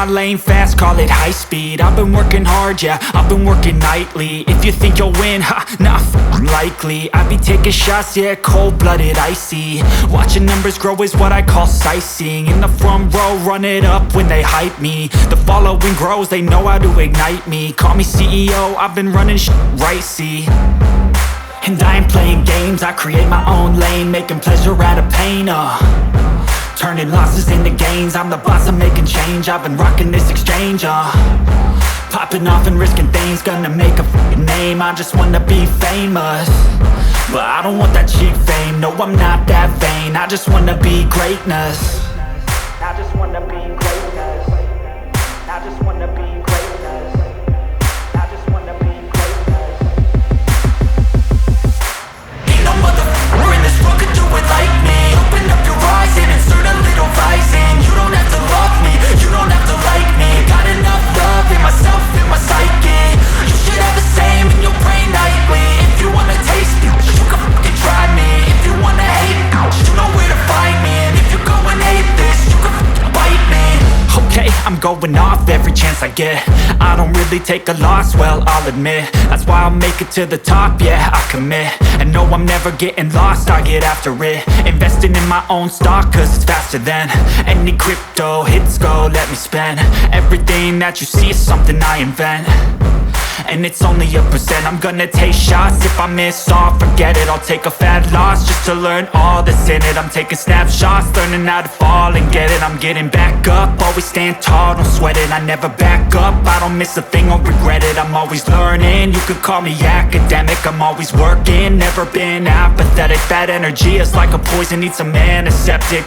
lane fast, call it high speed. I've been working hard, yeah, I've been working nightly. If you think you'll win, ha, not likely. I be taking shots, yeah, cold-blooded, icy. Watching numbers grow is what I call sightseeing. In the front row, run it up when they hype me. The following grows, they know how to ignite me. Call me CEO, I've been running right, see. And I ain't playing games, I create my own lane, making pleasure out of pain, turning losses into gains. I'm the boss, I'm making change. I've been rocking this exchange, popping off and risking things. Gonna make a f***ing name. I just wanna be famous, but I don't want that cheap fame. No, I'm not that vain. I just wanna be greatness. I just wanna be greatness. I just wanna be greatness. I just wanna be greatness. Ain't no motherfucker in this world could do it like me. Open up your eyes and insert a little rising. You don't have to love me, you don't have to like me. Got enough love in myself, in my psyche. You should have the same in your brain nightly. If you wanna taste me, you can fucking try me. If you wanna hate me, you know where to find me. And if you go and hate this, you can fucking bite me. Okay, I'm going off every chance I get. I don't really take a loss, well, I'll admit. That's why I'll make it to the top, yeah, I commit. And no, I'm never getting lost, I get after it. Investing in my own stock, cause it's faster than any crypto hits go, let me spend. Everything that you see is something I invent, and it's only a percent. I'm gonna take shots, if I miss all, forget it. I'll take a fat loss just to learn all that's in it. I'm taking snapshots, learning how to fall and get it. I'm getting back up, always stand tall, don't sweat it. I never back up, I don't miss a thing or regret it. I'm always learning, you could call me academic. I'm always working, never been apathetic. That energy is like a poison, needs some antiseptic.